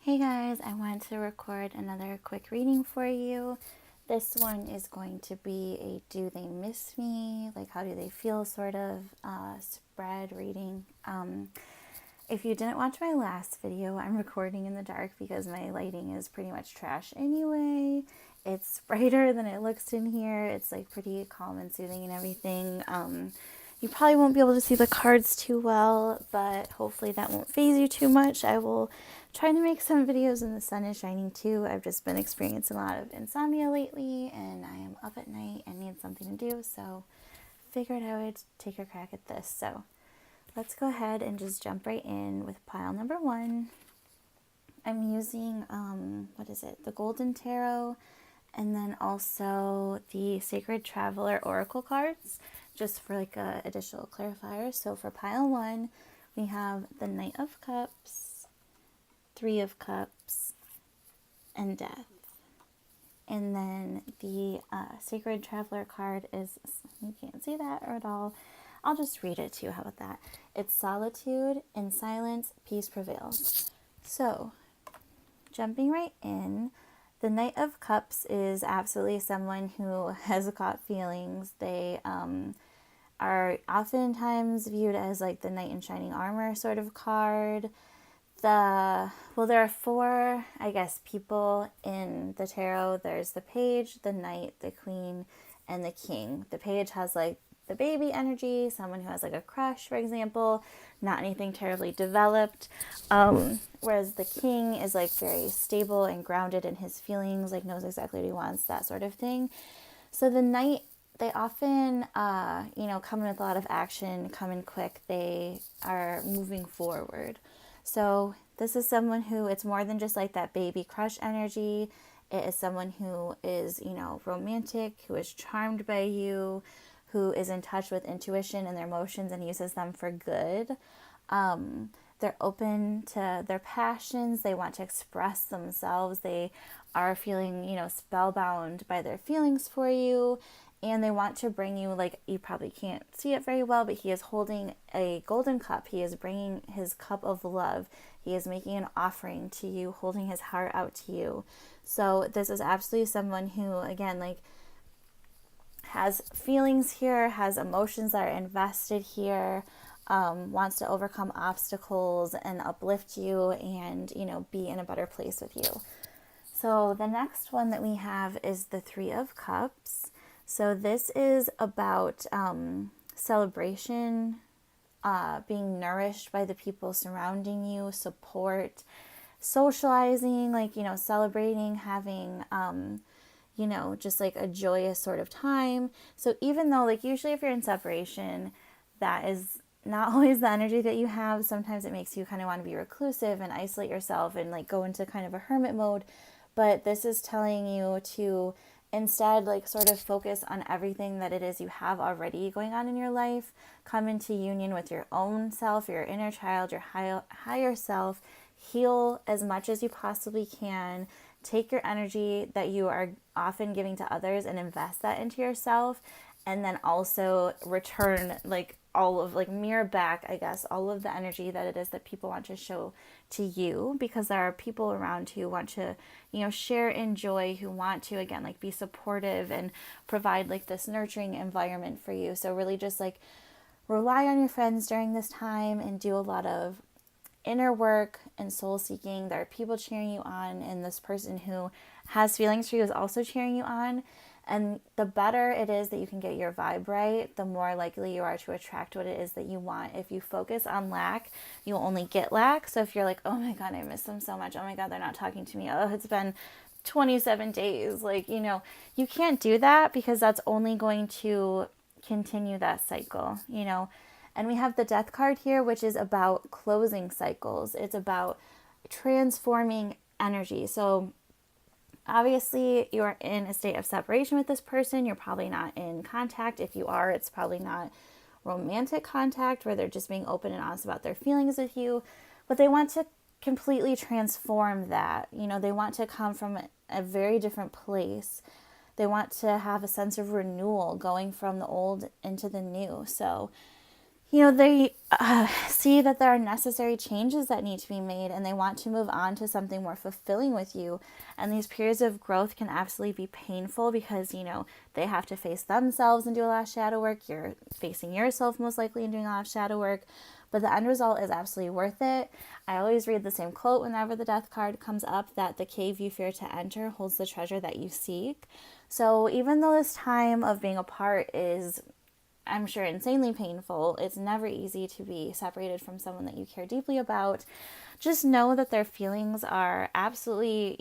Hey guys, I want to record another quick reading for you. This one is going to be a do they miss me, like how do they feel sort of spread reading. If you didn't watch my last video, I'm recording in the dark because my lighting is pretty much trash anyway. It's brighter than it looks in here. It's like pretty calm and soothing and everything. You probably won't be able to see the cards too well, but hopefully that won't faze you too much. I will try to make some videos when the sun is shining too. I've just been experiencing a lot of insomnia lately, and I am up at night and need something to do, so figured I would take a crack at this. So let's go ahead and just jump right in with pile number 1. I'm using, the Golden Tarot, and then also the Sacred Traveler Oracle cards, just for like a additional clarifier. So for pile 1, we have the Knight of Cups, 3 of Cups, and Death. And then the Sacred Traveler card is, you can't see that at all. I'll just read it to you. How about that? It's solitude. In silence, peace prevails. So, jumping right in, the Knight of Cups is absolutely someone who has got feelings. They are oftentimes viewed as like the knight in shining armor sort of card. There are 4, people in the tarot. There's the page, the knight, the queen, and the king. The page has like the baby energy, someone who has like a crush, for example, not anything terribly developed. Whereas the king is like very stable and grounded in his feelings, like knows exactly what he wants, that sort of thing. So the knight, they often, come in with a lot of action, come in quick. They are moving forward. So this is someone who, it's more than just like that baby crush energy. It is someone who is, romantic, who is charmed by you, who is in touch with intuition and their emotions and uses them for good. They're open to their passions. They want to express themselves. They are feeling, spellbound by their feelings for you. And they want to bring you, like, you probably can't see it very well, but he is holding a golden cup. He is bringing his cup of love. He is making an offering to you, holding his heart out to you. So this is absolutely someone who, again, like, has feelings here, has emotions that are invested here, wants to overcome obstacles and uplift you and, be in a better place with you. So the next one that we have is the 3 of Cups. So this is about celebration, being nourished by the people surrounding you, support, socializing, like, celebrating, having, just like a joyous sort of time. So even though, like, usually if you're in separation, that is not always the energy that you have. Sometimes it makes you kind of want to be reclusive and isolate yourself and like go into kind of a hermit mode. But this is telling you to instead, like, sort of focus on everything that it is you have already going on in your life. Come into union with your own self, your inner child, your higher self. Heal as much as you possibly can. Take your energy that you are often giving to others and invest that into yourself. And then also return, like, mirror back, I guess, all of the energy that it is that people want to show to you, because there are people around who want to, share in joy, who want to, again, like, be supportive and provide like this nurturing environment for you. So really just like rely on your friends during this time and do a lot of inner work and soul seeking. There are people cheering you on, and this person who has feelings for you is also cheering you on. And the better it is that you can get your vibe right, the more likely you are to attract what it is that you want. If you focus on lack, you'll only get lack. So if you're like, oh my God, I miss them so much. Oh my God, they're not talking to me. Oh, it's been 27 days. Like, you can't do that, because that's only going to continue that cycle, And we have the Death card here, which is about closing cycles. It's about transforming energy. So obviously, you're in a state of separation with this person. You're probably not in contact. If you are, it's probably not romantic contact where they're just being open and honest about their feelings with you. But they want to completely transform that. They want to come from a very different place. They want to have a sense of renewal, going from the old into the new. So they see that there are necessary changes that need to be made, and they want to move on to something more fulfilling with you. And these periods of growth can absolutely be painful because, they have to face themselves and do a lot of shadow work. You're facing yourself most likely and doing a lot of shadow work. But the end result is absolutely worth it. I always read the same quote whenever the death card comes up, that the cave you fear to enter holds the treasure that you seek. So even though this time of being apart is, I'm sure, insanely painful, it's never easy to be separated from someone that you care deeply about. Just know that their feelings are absolutely,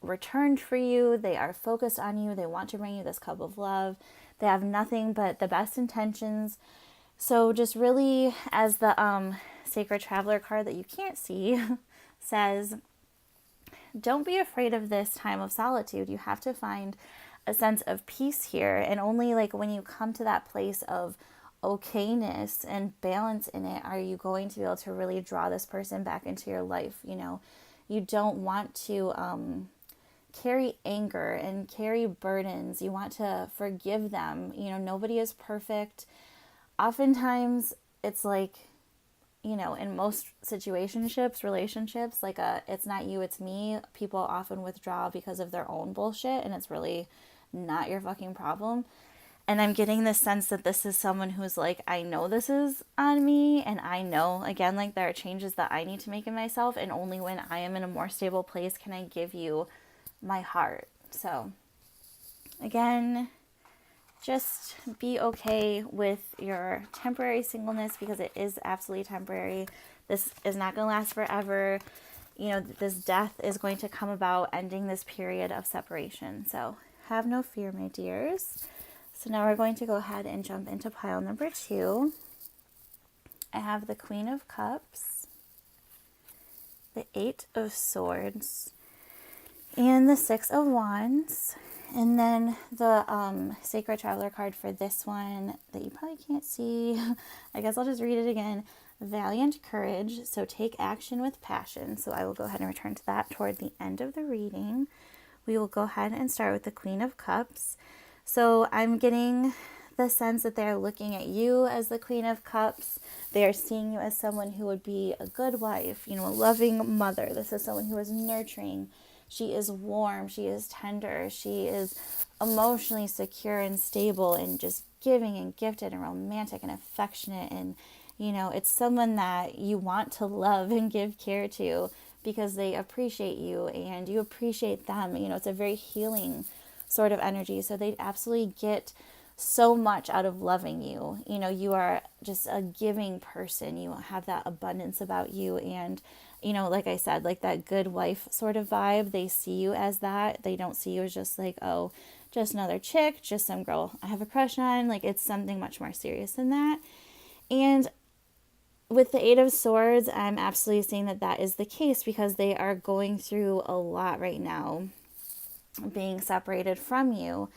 returned for you. They are focused on you. They want to bring you this cup of love. They have nothing but the best intentions. So just really, as the Sacred Traveler card that you can't see says, don't be afraid of this time of solitude. You have to find a sense of peace here. And only like when you come to that place of okayness and balance in it, are you going to be able to really draw this person back into your life. You don't want to carry anger and carry burdens. You want to forgive them. Nobody is perfect. Oftentimes it's like, in most relationships, like it's not you, it's me. People often withdraw because of their own bullshit, and it's really not your fucking problem. And I'm getting this sense that this is someone who's like, I know this is on me, and I know, again, like there are changes that I need to make in myself, and only when I am in a more stable place can I give you my heart. So again, just be okay with your temporary singleness, because it is absolutely temporary. This is not going to last forever. This death is going to come about, ending this period of separation. So have no fear, my dears. So now we're going to go ahead and jump into pile number 2. I have the Queen of Cups, the 8 of Swords, and the 6 of Wands. And then the Sacred Traveler card for this one that you probably can't see, I guess I'll just read it again. Valiant Courage, so take action with passion. So I will go ahead and return to that toward the end of the reading. We will go ahead and start with the Queen of Cups. So I'm getting the sense that they're looking at you as the Queen of Cups. They are seeing you as someone who would be a good wife, a loving mother. This is someone who is nurturing. She is warm, she is tender, she is emotionally secure and stable and just giving and gifted and romantic and affectionate. And, it's someone that you want to love and give care to because they appreciate you and you appreciate them. It's a very healing sort of energy. So they absolutely get so much out of loving you. You are just a giving person. You have that abundance about you. And like I said, like that good wife sort of vibe, they see you as that. They don't see you as just like, oh, just another chick, just some girl I have a crush on. Like it's something much more serious than that. And with the 8 of Swords, I'm absolutely seeing that that is the case because they are going through a lot right now, being separated from you.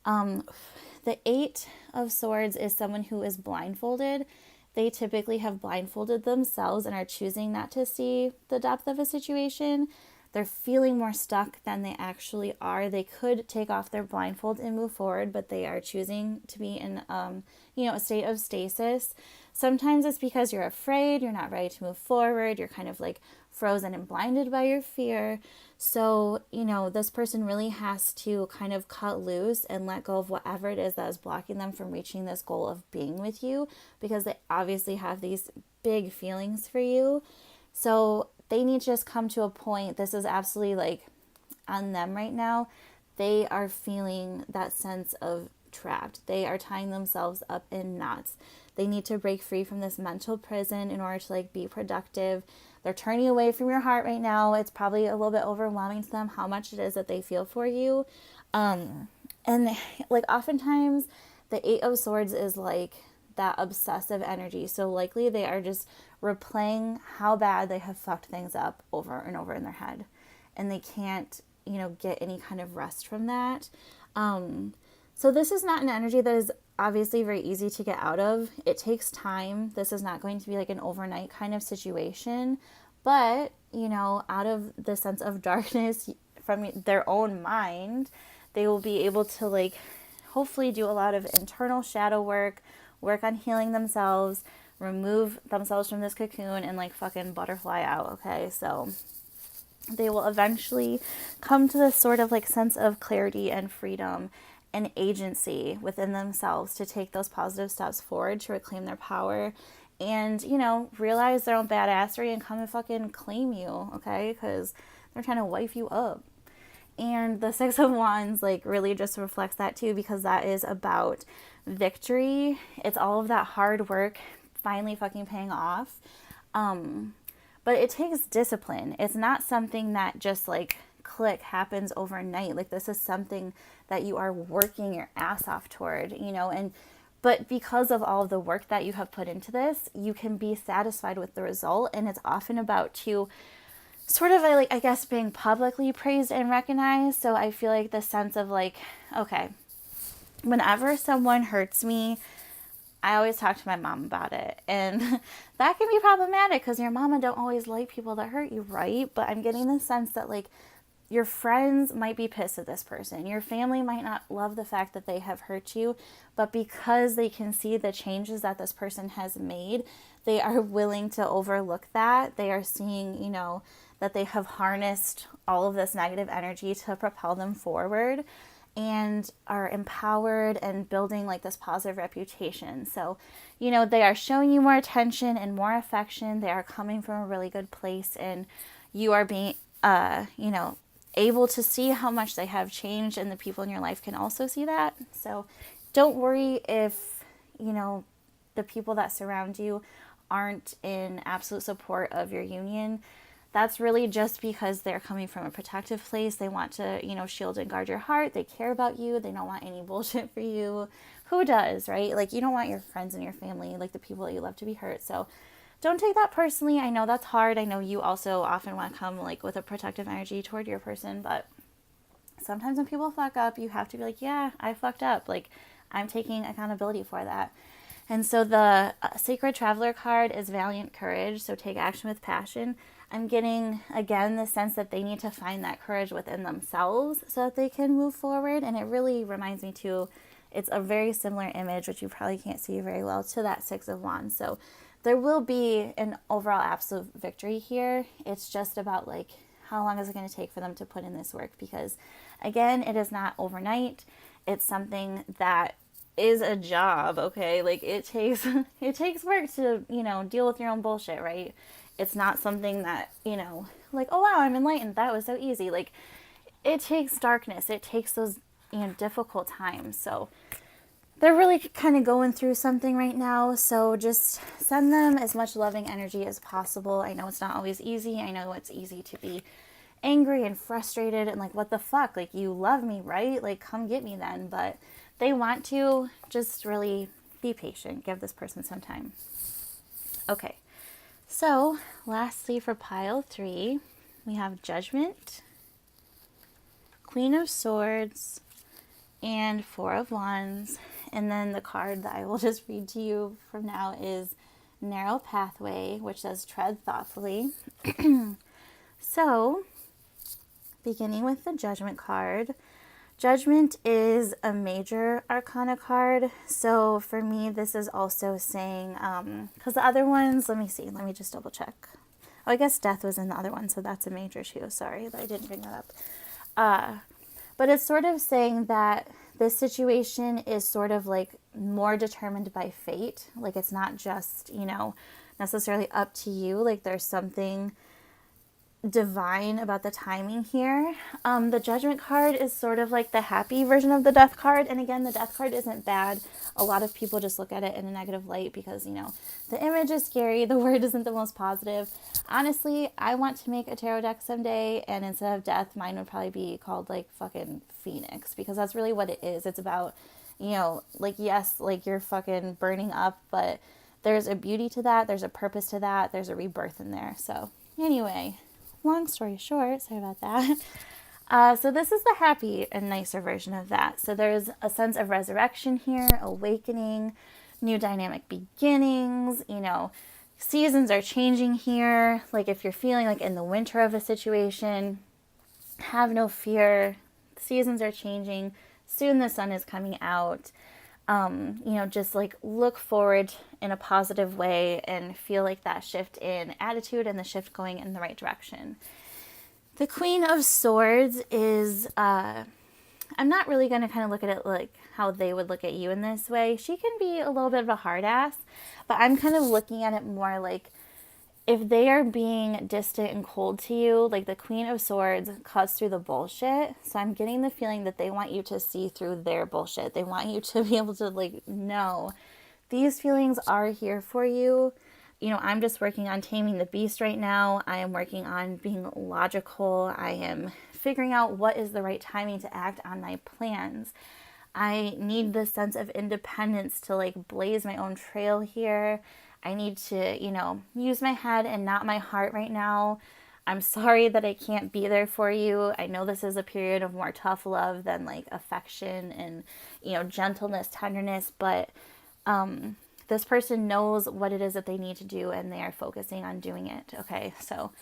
The 8 of Swords is someone who is blindfolded. They typically have blindfolded themselves and are choosing not to see the depth of a situation. They're feeling more stuck than they actually are. They could take off their blindfold and move forward, but they are choosing to be in, a state of stasis. Sometimes it's because you're afraid, you're not ready to move forward, you're kind of like frozen and blinded by your fear. So, this person really has to kind of cut loose and let go of whatever it is that is blocking them from reaching this goal of being with you, because they obviously have these big feelings for you. So they need to just come to a point. This is absolutely like on them right now. They are feeling that sense of trapped. They are tying themselves up in knots. They need to break free from this mental prison in order to be productive. They're turning away from your heart right now. It's probably a little bit overwhelming to them how much it is that they feel for you. And oftentimes the 8 of Swords is like that obsessive energy. So likely they are just replaying how bad they have fucked things up over and over in their head. And they can't, get any kind of rest from that. So this is not an energy that is obviously very easy to get out of. It takes time. This is not going to be like an overnight kind of situation. But, out of the sense of darkness from their own mind, they will be able to hopefully do a lot of internal shadow work, work on healing themselves, remove themselves from this cocoon, and like fucking butterfly out, okay? So they will eventually come to this sort of like sense of clarity and freedom and agency within themselves to take those positive steps forward to reclaim their power and, you know, realize their own badassery and come and fucking claim you, okay? Because they're trying to wife you up. And the Six of Wands like really just reflects that too, because that is about victory. It's all of that hard work finally fucking paying off. But it takes discipline. It's not something that just like click happens overnight. Like this is something that you are working your ass off toward, you know, but because of all of the work that you have put into this, you can be satisfied with the result. And it's often about to sort of like, I guess, being publicly praised and recognized. So I feel like the sense of like, okay, whenever someone hurts me, I always talk to my mom about it. And that can be problematic because your mama don't always like people that hurt you, right? But I'm getting the sense that like your friends might be pissed at this person. Your family might not love the fact that they have hurt you, but because they can see the changes that this person has made, they are willing to overlook that. They are seeing, you know, that they have harnessed all of this negative energy to propel them forward and are empowered and building like this positive reputation. So, you know, they are showing you more attention and more affection. They are coming from a really good place, and you are being, you know, able to see how much they have changed, and the people in your life can also see that. So don't worry if, you know, the people that surround you aren't in absolute support of your union. That's really just because they're coming from a protective place. They want to, you know, shield and guard your heart. They care about you. They don't want any bullshit for you. Who does, right? Like, you don't want your friends and your family, like the people that you love, to be hurt. So don't take that personally. I know that's hard. I know you also often want to come like with a protective energy toward your person, but sometimes when people fuck up, you have to be like, yeah, I fucked up. Like, I'm taking accountability for that. And so the Sacred Traveler card is Valiant Courage. So take action with passion. I'm getting, again, the sense that they need to find that courage within themselves so that they can move forward. And it really reminds me too, it's a very similar image, which you probably can't see very well, to that Six of Wands. So there will be an overall absolute victory here. It's just about like, how long is it going to take for them to put in this work? Because again, it is not overnight. It's something that is a job, okay? Like it takes work to, you know, deal with your own bullshit, right? It's not something that, you know, like, oh wow, I'm enlightened, that was so easy. Like, it takes darkness. It takes those, you know, difficult times. So they're really kind of going through something right now. So just send them as much loving energy as possible. I know it's not always easy. I know it's easy to be angry and frustrated and like, what the fuck? Like, you love me, right? Like, come get me then. But they want to just really be patient. Give this person some time. Okay. So, lastly for pile 3, we have Judgment, Queen of Swords, and Four of Wands. And then the card that I will just read to you from now is Narrow Pathway, which says tread thoughtfully. So, beginning with the Judgment card. Judgment is a major arcana card. So for me, this is also saying, because the other ones, let me just double check. Oh, I guess Death was in the other one, so that's a major too. Sorry that I didn't bring that up. But it's sort of saying that this situation is sort of like more determined by fate. Like, it's not just, you know, necessarily up to you. Like, there's something divine about the timing here. The Judgment card is sort of like the happy version of the Death card. And again, the Death card isn't bad. A lot of people just look at it in a negative light because, you know, the image is scary. The word isn't the most positive. Honestly, I want to make a tarot deck someday, and instead of Death, mine would probably be called like fucking Phoenix, because that's really what it is. It's about, you know, like, yes, like you're fucking burning up, but there's a beauty to that. There's a purpose to that. There's a rebirth in there. So anyway, long story short, sorry about that. So this is the happy and nicer version of that. So there's a sense of resurrection here, awakening, new dynamic beginnings, you know, seasons are changing here. Like, if you're feeling like in the winter of a situation, have no fear. Seasons are changing. Soon the sun is coming out. Just like look forward in a positive way and feel like that shift in attitude and the shift going in the right direction. The Queen of Swords is, I'm not really going to kind of look at it like how they would look at you in this way. She can be a little bit of a hard ass, but I'm kind of looking at it more like if they are being distant and cold to you, like the Queen of Swords cuts through the bullshit. So I'm getting the feeling that they want you to see through their bullshit. They want you to be able to like, no, these feelings are here for you. I'm just working on taming the beast right now. I am working on being logical. I am figuring out what is the right timing to act on my plans. I need this sense of independence to like blaze my own trail here. I need to, use my head and not my heart right now. I'm sorry that I can't be there for you. I know this is a period of more tough love than like affection and, gentleness, tenderness, but this person knows what it is that they need to do and they are focusing on doing it. Okay, so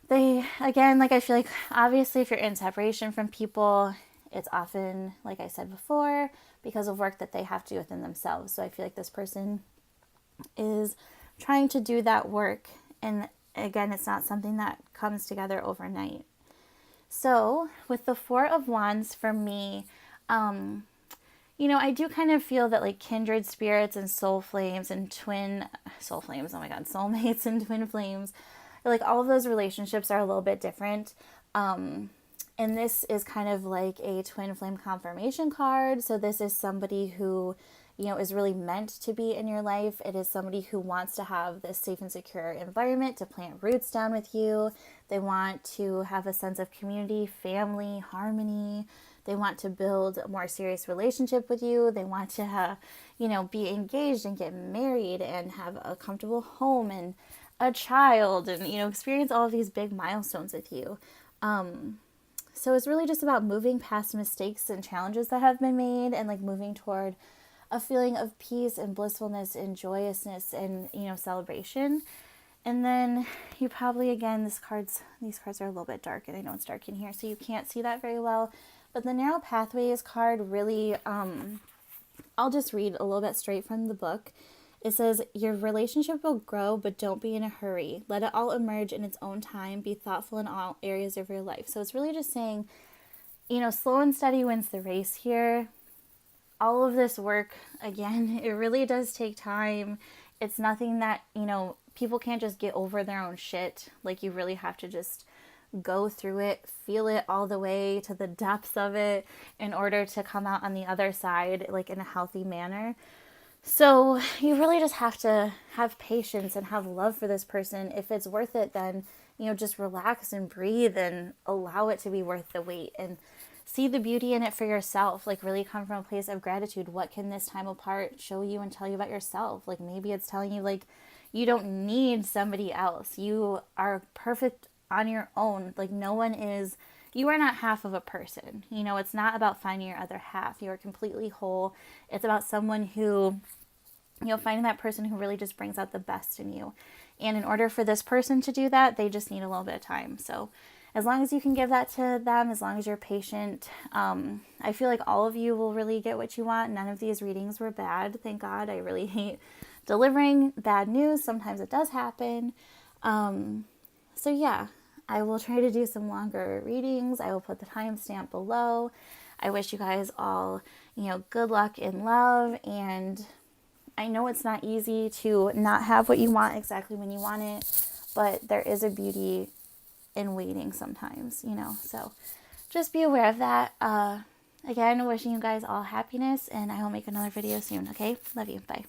they, again, like I feel like obviously if you're in separation from people, it's often, like I said before, because of work that they have to do within themselves. So I feel like this person is trying to do that work. And again, it's not something that comes together overnight. So with the Four of Wands for me, I do kind of feel that like kindred spirits and soul flames and soulmates and twin flames, like all of those relationships are a little bit different. And this is kind of like a twin flame confirmation card. So this is somebody who, is really meant to be in your life. It is somebody who wants to have this safe and secure environment to plant roots down with you. They want to have a sense of community, family, harmony. They want to build a more serious relationship with you. They want to, be engaged and get married and have a comfortable home and a child and, experience all of these big milestones with you. So it's really just about moving past mistakes and challenges that have been made and like moving toward a feeling of peace and blissfulness and joyousness and, celebration. And then you probably, again, these cards are a little bit dark and I know it's dark in here, so you can't see that very well. But the Narrow Pathways card really, I'll just read a little bit straight from the book. It says, your relationship will grow, but don't be in a hurry. Let it all emerge in its own time. Be thoughtful in all areas of your life. So it's really just saying, slow and steady wins the race here. All of this work, again, it really does take time. It's nothing that, people can't just get over their own shit. Like, you really have to just go through it, feel it all the way to the depths of it in order to come out on the other side, like, in a healthy manner. So you really just have to have patience and have love for this person. If it's worth it, then, just relax and breathe and allow it to be worth the wait and see the beauty in it for yourself. Like, really come from a place of gratitude. What can this time apart show you and tell you about yourself? Like, maybe it's telling you, like, you don't need somebody else. You are perfect on your own. Like, you are not half of a person. It's not about finding your other half. You are completely whole. It's about someone who, finding that person who really just brings out the best in you. And in order for this person to do that, they just need a little bit of time. So as long as you can give that to them, as long as you're patient, I feel like all of you will really get what you want. None of these readings were bad. Thank God. I really hate delivering bad news. Sometimes it does happen. So yeah, I will try to do some longer readings. I will put the timestamp below. I wish you guys all, good luck in love. And I know it's not easy to not have what you want exactly when you want it, but there is a beauty in waiting sometimes, so just be aware of that. Again, wishing you guys all happiness, and I will make another video soon. Okay, love you. Bye.